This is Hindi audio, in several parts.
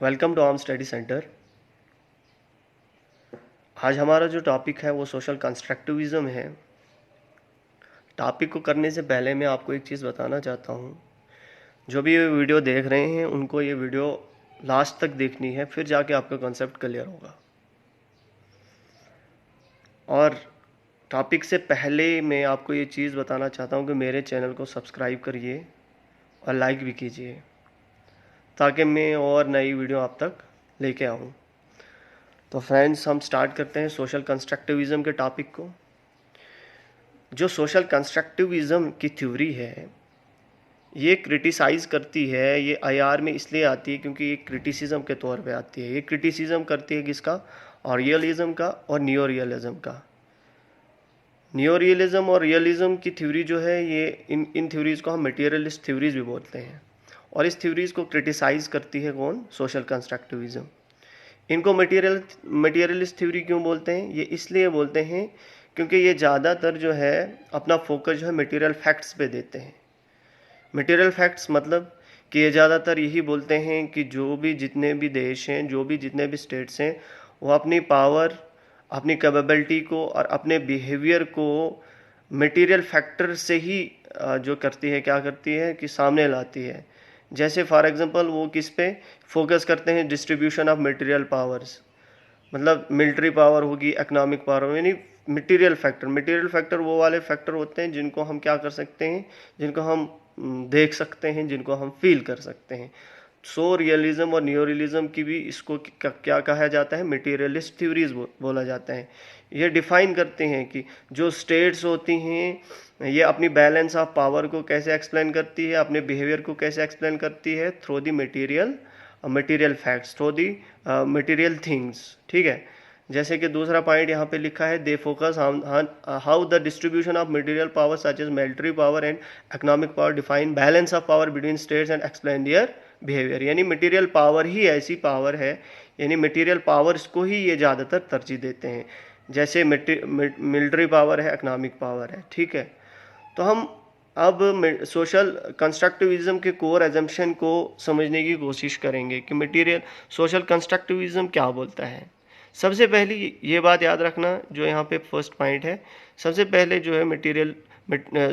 Welcome to arm study centre. आज हमारा जो टॉपिक है वो सोशल कंस्ट्रक्टिविज्म है। टॉपिक को करने से पहले मैं आपको एक चीज़ बताना चाहता हूँ। जो भी ये वीडियो देख रहे हैं उनको ये वीडियो लास्ट तक देखनी है, फिर जाके आपका कॉन्सेप्ट क्लियर होगा। और टॉपिक से पहले मैं आपको ये चीज़ बताना चाहता हूँ कि मेरे चैनल को सब्सक्राइब करिए और लाइक भी कीजिए, ताकि मैं और नई वीडियो आप तक लेके आऊँ। तो फ्रेंड्स, हम स्टार्ट करते हैं सोशल कंस्ट्रक्टिविज्म के टॉपिक को। जो सोशल कंस्ट्रक्टिविज्म की थ्योरी है ये क्रिटिसाइज करती है, ये आईआर में इसलिए आती है क्योंकि ये क्रिटिसिज्म के तौर पे आती है। ये क्रिटिसिज्म करती है किसका? और रियलिज्म का और नियो रियलिज्म का। नियो रियलिज्म और रियलिज्म की थ्योरी जो है ये इन थ्योरीज को हम मटेरियलिस्ट थ्योरीज भी बोलते हैं। और इस थ्योरीज को क्रिटिसाइज करती है कौन? Social constructivism. इनको मटेरियलिस्ट थ्योरी क्यों बोलते हैं? ये इसलिए बोलते हैं क्योंकि ये ज़्यादातर जो है अपना फोकस जो है मटेरियल फैक्ट्स पे देते हैं। मटेरियल फैक्ट्स मतलब कि ये ज़्यादातर यही बोलते हैं कि जो भी जितने भी देश हैं, जो भी जितने भी स्टेट्स हैं, वो अपनी पावर, अपनी कैपेबिलिटी को और अपने बिहेवियर को मटेरियल फैक्टर से ही जो करती है, क्या करती है कि सामने लाती है। जैसे फॉर एग्जांपल वो किस पे फोकस करते हैं? डिस्ट्रीब्यूशन ऑफ मटेरियल पावर्स, मतलब मिलिट्री पावर होगी, इकोनॉमिक पावर, यानी मटेरियल फैक्टर। मटेरियल फैक्टर वो वाले फैक्टर होते हैं जिनको हम क्या कर सकते हैं, जिनको हम देख सकते हैं, जिनको हम फील कर सकते हैं। सो रियलिज्म और नियो रियलिज्म की भी इसको क्या कहा जाता है? मटेरियलिस्ट थ्योरीज बोला जाता है। ये डिफाइन करते हैं कि जो स्टेट्स होती हैं ये अपनी बैलेंस ऑफ पावर को कैसे एक्सप्लेन करती है, अपने बिहेवियर को कैसे एक्सप्लेन करती है? Through the material facts, through the material things. ठीक है। जैसे कि दूसरा पॉइंट यहाँ पे लिखा है, they focus how the distribution of material power such as military power and economic power define balance of power between states and explain their behaviour. यानी मटेरियल पावर ही ऐसी पावर है, यानी मटेरियल पावर्स को ही ये ज़्यादातर तरजीह देते हैं। जैसे मिलिट्री पावर है, इकोनॉमिक पावर है। ठीक है। तो हम अब सोशल कंस्ट्रक्टिविज्म के कोर एजम्पशन को समझने की कोशिश करेंगे कि मटेरियल सोशल कंस्ट्रक्टिविज्म क्या बोलता है। सबसे पहली ये बात याद रखना, जो यहाँ पे फर्स्ट पॉइंट है, सबसे पहले जो है मटेरियल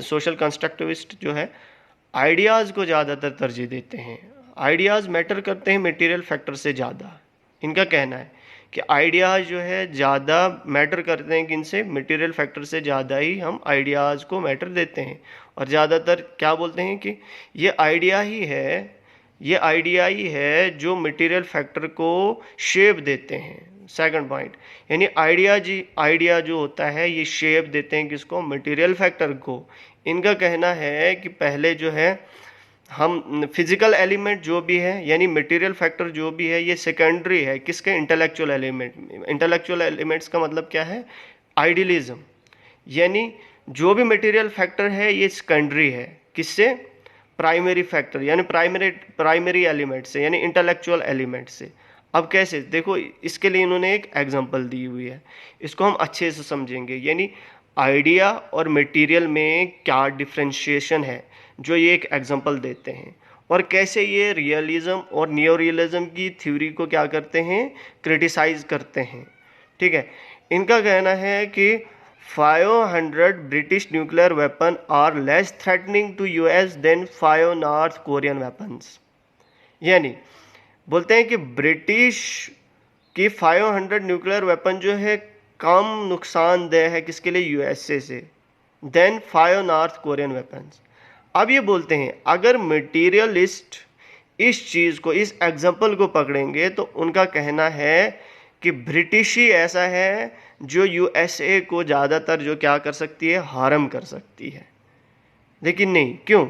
सोशल कंस्ट्रक्टिविस्ट जो है आइडियाज़ को ज़्यादातर तरजीह देते हैं। आइडियाज़ मैटर करते हैं मटेरियल फैक्टर से ज़्यादा। इनका कहना है कि आइडियाज़ जो है ज़्यादा मैटर करते हैं, किनसे? मटेरियल फैक्टर से ज़्यादा ही हम आइडियाज़ को मैटर देते हैं। और ज़्यादातर क्या बोलते हैं कि ये आइडिया ही है जो मटेरियल फैक्टर को शेप देते हैं। सेकंड पॉइंट, यानी आइडिया जो होता है ये शेप देते हैं किसको? मटेरियल फैक्टर को। इनका कहना है कि पहले जो है हम फिजिकल एलिमेंट जो भी है, यानी मटेरियल फैक्टर जो भी है, ये सेकेंडरी है किसके? Intellectual element. इंटेलेक्चुअल एलिमेंट्स का मतलब क्या है? आइडियलिज्म। यानी जो भी मटेरियल फैक्टर है ये सेकेंडरी है किससे? प्राइमरी फैक्टर, यानी प्राइमरी एलिमेंट से, यानी इंटेलेक्चुअल एलिमेंट से। अब कैसे? देखो, इसके लिए इन्होंने एक एग्जांपल दी हुई है, इसको हम अच्छे से समझेंगे। यानी आइडिया और मटेरियल में क्या डिफ्रेंशिएशन है, जो ये एक एग्जांपल देते हैं। और कैसे ये रियलिज्म और नियो रियलिज्म की थ्योरी को क्या करते हैं? क्रिटिसाइज करते हैं। ठीक है। इनका कहना है कि 500 British nuclear weapon are less threatening to US than 5 North Korean weapons. यानी बोलते हैं कि ब्रिटिश की 500 न्यूक्लियर वेपन जो है कम नुकसानदेह है किसके लिए? यूएसए से, देन 5 नॉर्थ कोरियन वेपन्स। अब ये बोलते हैं अगर मटीरियलिस्ट इस चीज़ को, इस एग्जाम्पल को पकड़ेंगे तो उनका कहना है कि ब्रिटिश ही ऐसा है जो यूएसए को ज़्यादातर जो क्या कर सकती है? हार्म कर सकती है। लेकिन नहीं, क्यों?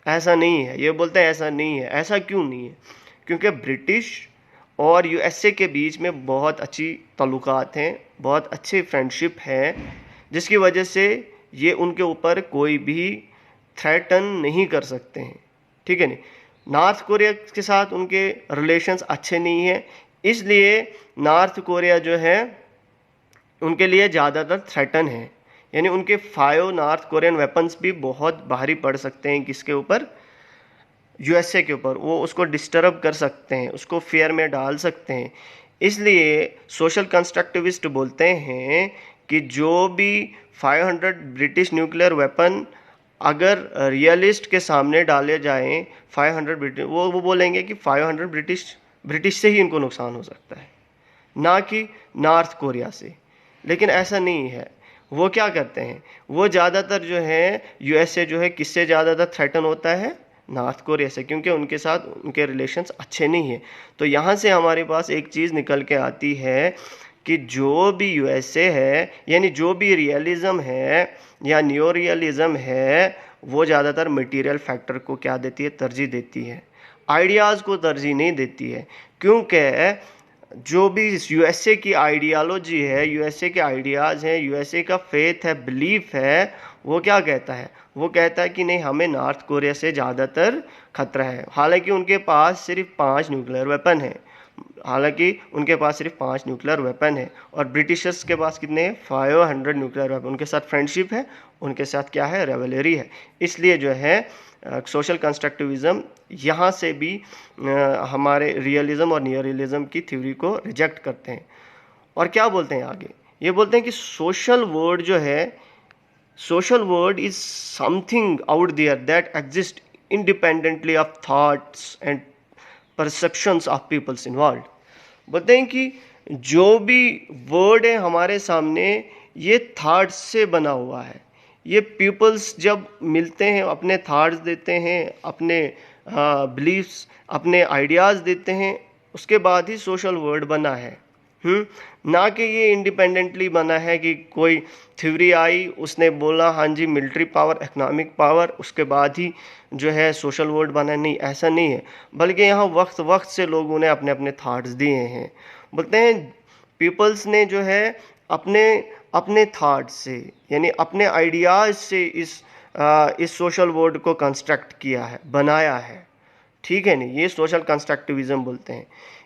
ऐसा नहीं है। ये बोलते हैं ऐसा नहीं है। ऐसा क्यों नहीं है? क्योंकि ब्रिटिश और यूएसए के बीच में बहुत अच्छी ताल्लुकात हैं, बहुत अच्छे फ्रेंडशिप है, जिसकी वजह से ये उनके ऊपर कोई भी थ्रेटन नहीं कर सकते हैं। ठीक है नहीं। नॉर्थ कोरिया के साथ उनके रिलेशंस अच्छे नहीं हैं, इसलिए नॉर्थ कोरिया जो है उनके लिए ज़्यादातर थ्रेटन है। यानी उनके 5 नॉर्थ कोरियन वेपन्स भी बहुत भारी पड़ सकते हैं किसके ऊपर? यूएसए के ऊपर, वो उसको डिस्टर्ब कर सकते हैं, उसको फेयर में डाल सकते हैं। इसलिए सोशल कंस्ट्रक्टिविस्ट बोलते हैं कि जो भी 500 ब्रिटिश न्यूक्लियर वेपन अगर रियलिस्ट के सामने डाले जाएं, 500 ब्रिटिश, वो बोलेंगे कि 500 ब्रिटिश से ही इनको नुकसान हो सकता है, ना कि नॉर्थ कोरिया से। लेकिन ऐसा नहीं है। वो क्या करते हैं, वो ज़्यादातर जो है यूएसए जो है किससे ज़्यादातर थ्रेटन होता है, नॉर्थ कोरिया से, क्योंकि उनके साथ उनके रिलेशंस अच्छे नहीं हैं। तो यहाँ से हमारे पास एक चीज़ निकल के आती है कि जो भी यूएसए है, यानी जो भी रियलिज़म है या न्यो रियलिज़म है, वो ज़्यादातर मटेरियल फैक्टर को क्या देती है, तरजीह देती है, आइडियाज़ को तरजीह नहीं देती है। क्योंकि जो भी यूएसए की आइडियालॉजी है, यूएसए के आइडियाज़ हैं, यूएसए का फेथ है, बिलीफ है, वो क्या कहता है, वो कहता है कि नहीं, हमें नॉर्थ कोरिया से ज़्यादातर खतरा है। हालांकि उनके पास सिर्फ 5 न्यूक्लियर वेपन है, और ब्रिटिशर्स के पास कितने हैं, 500 न्यूक्लियर वेपन। उनके साथ फ्रेंडशिप है, उनके साथ क्या है, रेवलरी है। इसलिए जो है सोशल कंस्ट्रक्टिविज्म यहाँ से भी हमारे रियलिज्म और नियर रियलिज्म की थ्योरी को रिजेक्ट करते हैं। और क्या बोलते हैं आगे, ये बोलते हैं कि सोशल वर्ड जो है, social world is something out there that exist independently of thoughts and perceptions of peoples involve. बोलते हैं कि जो भी वर्ड है हमारे सामने, ये थॉट्स से बना हुआ है। ये पीपल्स जब मिलते हैं, अपने थॉट्स देते हैं, अपने बिलीफ्स, अपने आइडियाज़ देते हैं, उसके बाद ही सोशल वर्ड बना है। ना कि ये इंडिपेंडेंटली बना है कि कोई थ्योरी आई, उसने बोला हाँ जी मिलिट्री पावर, इकोनॉमिक पावर, उसके बाद ही जो है सोशल वर्ड बना। नहीं, ऐसा नहीं है। बल्कि यहाँ वक्त वक्त से लोगों ने अपने अपने थॉट्स दिए हैं। बोलते हैं पीपल्स ने जो है अपने थॉट्स से, यानी अपने आइडियाज़ से इस सोशल वर्ड को कंस्ट्रक्ट किया है, बनाया है। ठीक है नहीं, ये सोशल कंस्ट्रक्टिविज्म बोलते हैं।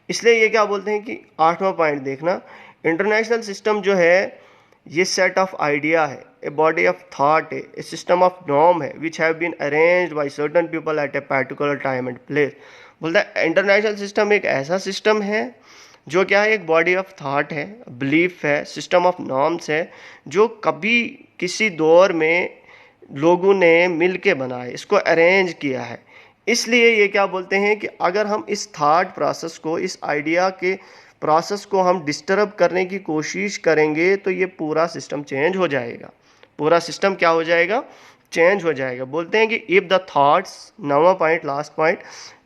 इसलिए ये क्या बोलते हैं कि 8वां पॉइंट देखना, इंटरनेशनल सिस्टम जो है ये सेट ऑफ आइडिया है, ए बॉडी ऑफ थॉट है, ए सिस्टम ऑफ नॉर्म है which have been arranged by certain people at a particular time and place. बोलता है इंटरनेशनल सिस्टम एक ऐसा सिस्टम है जो क्या है, एक बॉडी ऑफ थॉट है, बिलीफ है, सिस्टम ऑफ नॉर्म्स है, जो कभी किसी दौर में लोगों ने मिल के बनाया, इसको अरेंज किया है। इसलिए ये क्या बोलते हैं कि अगर हम इस थॉट प्रोसेस को, इस आइडिया के प्रोसेस को हम डिस्टर्ब करने की कोशिश करेंगे तो ये पूरा सिस्टम चेंज हो जाएगा। पूरा सिस्टम क्या हो जाएगा, चेंज हो जाएगा। बोलते हैं कि इफ़ द थॉट्स, 9वां पॉइंट, लास्ट पॉइंट,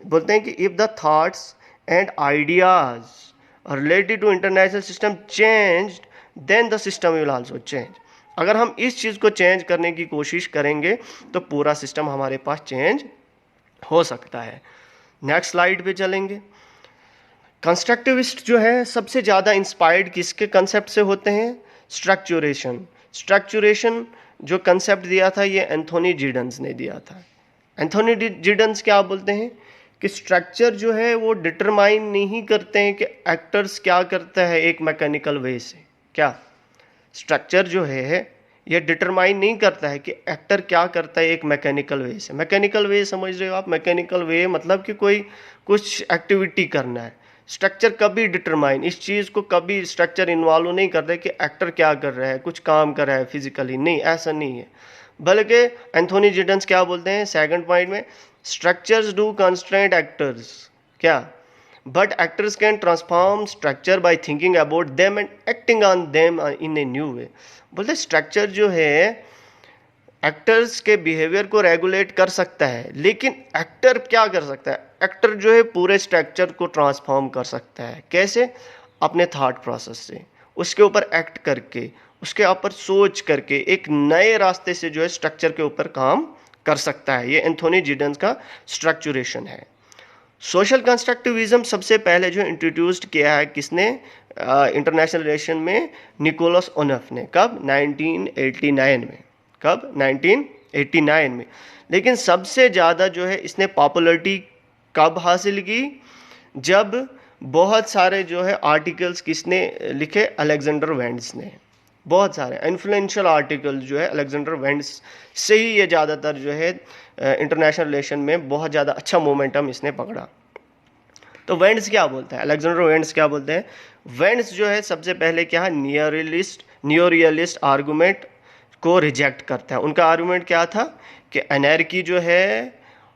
बोलते हैं कि if the thoughts and ideas related to international system changed then the system will also change. अगर हम इस चीज़ को चेंज करने की कोशिश करेंगे तो पूरा सिस्टम हमारे पास चेंज हो सकता है। नेक्स्ट स्लाइड पे चलेंगे। कंस्ट्रक्टिविस्ट जो है सबसे ज़्यादा इंस्पायर्ड किसके कंसेप्ट से होते हैं, स्ट्रक्चुरेशन जो कंसेप्ट दिया था ये एंथोनी जिडन्स ने दिया था। एंथोनी जिडन्स क्या बोलते हैं कि स्ट्रक्चर जो है वो डिटरमाइन नहीं करते हैं कि एक्टर्स क्या करता है एक मैकेनिकल वे से। क्या स्ट्रक्चर जो है ये डिटरमाइन नहीं करता है कि एक्टर क्या करता है एक मैकेनिकल वे से। मैकेनिकल वे समझ रहे हो आप, मैकेनिकल वे मतलब कि कोई कुछ एक्टिविटी करना है। स्ट्रक्चर कभी डिटरमाइन, इस चीज़ को कभी स्ट्रक्चर इन्वॉल्व नहीं करता कि एक्टर क्या कर रहा है, कुछ काम कर रहा है फिजिकली, नहीं, ऐसा नहीं है। बल्कि एंथोनी जिडन्स क्या बोलते हैं सेकंड पॉइंट में, स्ट्रक्चर्स डू कंस्ट्रेंट एक्टर्स, क्या, but actors can transform structure by thinking about them and acting on them in a new way. बोलते स्ट्रक्चर जो है एक्टर्स के बिहेवियर को रेगुलेट कर सकता है, लेकिन एक्टर क्या कर सकता है, एक्टर जो है पूरे स्ट्रक्चर को ट्रांसफॉर्म कर सकता है। कैसे, अपने थॉट प्रोसेस से, उसके ऊपर एक्ट करके, उसके ऊपर सोच करके एक नए रास्ते से जो है स्ट्रक्चर के ऊपर काम कर सकता है। ये एंथोनी जिडन्स का स्ट्रक्चुरेशन है। सोशल कंस्ट्रक्टिविज्म सबसे पहले जो इंट्रोड्यूस्ड किया है किसने इंटरनेशनल रिलेशन में, निकोलस ओनेफ ने। कब, 1989 में। कब, 1989 में। लेकिन सबसे ज़्यादा जो है इसने पॉपुलरिटी कब हासिल की, जब बहुत सारे जो है आर्टिकल्स किसने लिखे, अलेक्जेंडर वेंड्स ने। बहुत सारे इन्फ्लुएंशियल आर्टिकल जो है अलेक्जेंडर वेंड्स से ही ये ज़्यादातर जो है इंटरनेशनल रिलेशन में बहुत ज़्यादा अच्छा मोमेंटम इसने पकड़ा। तो वेंड्स क्या बोलता है, अलेक्जेंडर वेंड्स क्या बोलते हैं? वेंड्स जो है सबसे पहले क्या है, नियोरियलिस्ट आर्गूमेंट को रिजेक्ट करता है। उनका आर्गूमेंट क्या था कि एनर्जी जो है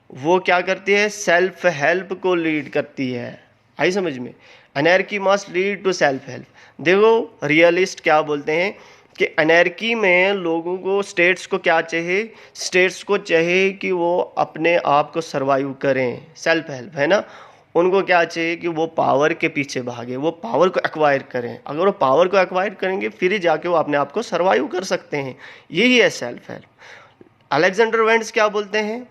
वो क्या करती है, सेल्फ हेल्प को लीड करती है। आई समझ में? Energy must lead to self help. देखो रियलिस्ट क्या बोलते हैं कि एनर्जी में लोगों को, स्टेट्स को क्या चाहिए, स्टेट्स को चाहिए कि वो अपने आप को सर्वाइव करें, सेल्फ हेल्प है ना। उनको क्या चाहिए कि वो पावर के पीछे भागे, वो पावर को एक्वायर करें। अगर वो पावर को एक्वायर करेंगे फिर ही जाके वो अपने आप को सर्वाइव कर सकते हैं। यही है सेल्फ हेल्प। अलेक्जेंडर वेंड्स क्या बोलते हैं?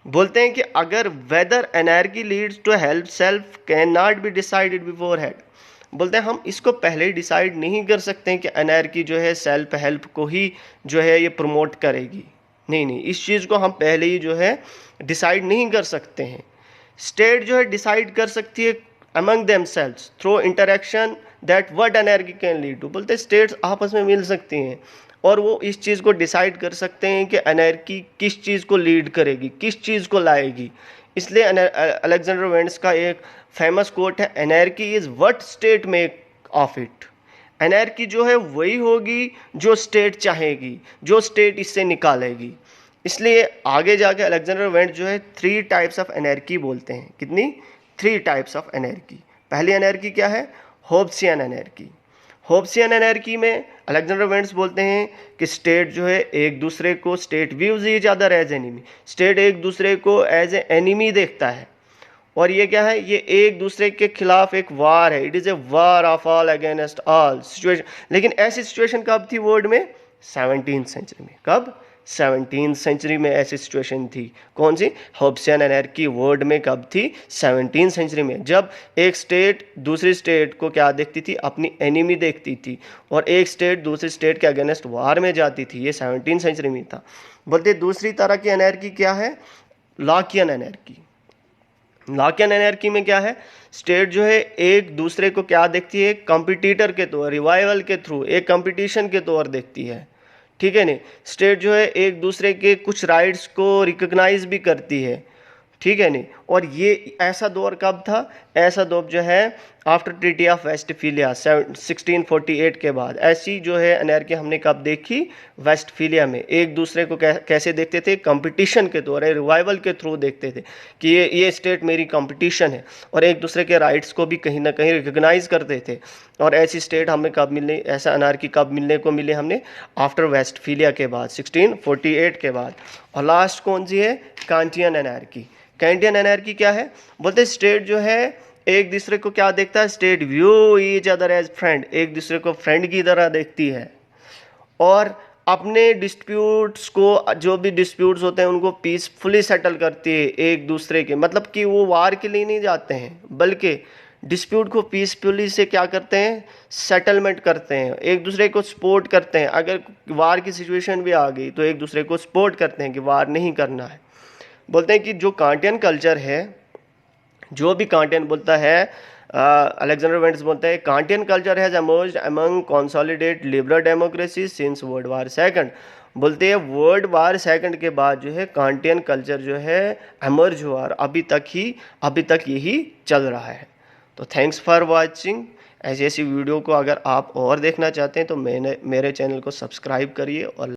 बोलते हैं कि अगर whether energy leads to help self can not be decided beforehand. बोलते हैं हम इसको पहले ही डिसाइड नहीं कर सकते हैं कि एनर्जी जो है सेल्फ हेल्प को ही जो है ये प्रमोट करेगी। नहीं, इस चीज़ को हम पहले ही जो है डिसाइड नहीं कर सकते हैं। स्टेट जो है डिसाइड कर सकती है among themselves through interaction that what energy can lead to. बोलते हैं स्टेट्स आपस में मिल सकती हैं और वो इस चीज़ को डिसाइड कर सकते हैं कि एनर्जी किस चीज़ को लीड करेगी, किस चीज़ को लाएगी। इसलिए अलेक्जेंडर वेंड्स का एक फेमस कोट है, energy is what state make of it. Energy जो है वही होगी जो स्टेट चाहेगी, जो स्टेट इससे निकालेगी। इसलिए आगे जाके अलेक्जेंडर वेंड्स जो है 3 टाइप्स ऑफ एनर्जी बोलते हैं। कितनी? 3 टाइप्स ऑफ एनर्जी। पहली एनर्जी क्या है? Hobbesian energy. होब्सियन एनर्जी में अलेक्जेंडर वेंड्स बोलते हैं कि स्टेट जो है एक दूसरे को, state views each other as enemy. State एक दूसरे को एज ए एनिमी देखता है और ये क्या है, ये एक दूसरे के खिलाफ एक वार है। It is a war of all against all situation. लेकिन ऐसी सिचुएशन कब थी वर्ल्ड में? 17th सेंचुरी में। कब? 17th सेंचुरी में ऐसी सिचुएशन थी। कौन सी? होब्सियन एनर्जी वर्ल्ड में कब थी? 17th सेंचुरी में, जब एक स्टेट दूसरी स्टेट को क्या देखती थी? अपनी एनिमी देखती थी और एक स्टेट दूसरी स्टेट के अगेंस्ट वार में जाती थी। ये 17th सेंचुरी में था। बोलते दूसरी तरह की एनर्जी क्या है? लॉकियन एनर्जी। लॉकियन एनर्जी में क्या है? स्टेट जो है एक दूसरे को क्या देखती है? कंपटीटर के तौर, रिवाइवल के थ्रू, एक कंपटीशन के तौर देखती है। ठीक है नहीं? स्टेट जो है एक दूसरे के कुछ राइट्स को रिकॉग्नाइज भी करती है। ठीक है नहीं? और ये ऐसा दौर कब था? ऐसा दौर जो है आफ्टर ट्रीटी ऑफ वेस्टफीलिया 1648 के बाद। ऐसी जो है एनर्जी हमने कब देखी? वेस्टफीलिया में। एक दूसरे को कैसे देखते थे? कंपटीशन के तौर, रिवाइवल के थ्रू देखते थे कि ये स्टेट मेरी कंपटीशन है और एक दूसरे के राइट्स को भी कहीं ना कहीं रिकॉग्नाइज करते थे। और ऐसी स्टेट हमें कब मिलने, ऐसा एनर्जी कब मिलने को मिले हमने? आफ्टर वेस्टफीलिया के बाद, 1648 के बाद। और लास्ट कौन सी है? Kantian energy. कैंटियन एनर्जी क्या है? बोलते स्टेट जो है एक दूसरे को क्या देखता है? State view each other as friend. एक दूसरे को फ्रेंड की तरह देखती है और अपने डिस्प्यूट्स को, जो भी डिस्प्यूट्स होते हैं उनको पीसफुली सेटल करती है एक दूसरे के। मतलब कि वो वार के लिए नहीं जाते हैं बल्कि डिस्प्यूट को पीसफुली से क्या करते हैं? सेटलमेंट करते हैं, एक दूसरे को सपोर्ट करते हैं। अगर वार की सिचुएशन भी आ गई तो एक दूसरे को सपोर्ट करते हैं कि वार नहीं करना है। बोलते हैं कि जो कांटियन कल्चर है, जो भी कांटियन बोलता है, अलेक्जेंडर वेंड्स बोलता है Kantian culture has emerged among consolidate liberal democracy since world war second. बोलते हैं वर्ल्ड वार सेकंड के बाद जो है कांटियन कल्चर जो है एमर्ज हुआ और अभी तक यही चल रहा है। तो थैंक्स फॉर वाचिंग। ऐसी वीडियो को अगर आप और देखना चाहते हैं तो मेरे चैनल को सब्सक्राइब करिए और